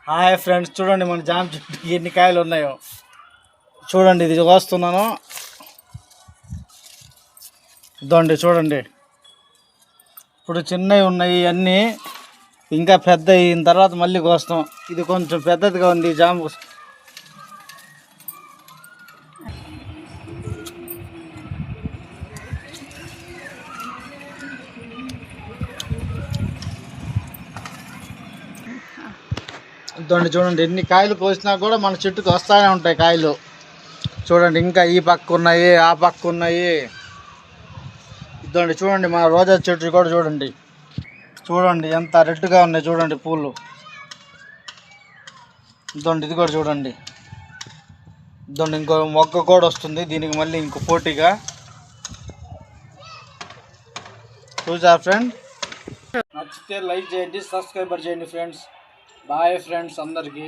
Hi friends, చూడండి మన జామ చెట్టుకి ఎన్ని కాయలు ఉన్నాయో చూడండి. ఇది కోస్తున్నాను, ఇదండి చూడండి. ఇప్పుడు చిన్నవి ఉన్నాయి అన్నీ, ఇంకా పెద్ద అయిన తర్వాత మళ్ళీ కోస్తాం. ఇది కొంచెం పెద్దదిగా ఉంది జామ. ఇదండి చూడండి, ఎన్ని కాయలు కోసినా కూడా మన చెట్టుకు వస్తూనే ఉంటాయి కాయలు. చూడండి, ఇంకా ఈ పక్క ఉన్నాయి, ఆ పక్క ఉన్నాయి. ఇదండి చూడండి, మన రోజా చెట్టు కూడా చూడండి. చూడండి ఎంత రెడ్గా ఉన్నాయి చూడండి పూలు. ఇదండి ఇది కూడా చూడండి. ఇదండి ఇంకో మొగ్గ కూడా వస్తుంది దీనికి మళ్ళీ ఇంకో పోటీగా. చూసా ఫ్రెండ్, నచ్చితే లైక్ చేయండి, సబ్స్క్రైబర్ చేయండి ఫ్రెండ్స్. బాయ్ ఫ్రెండ్స్ అందరికీ.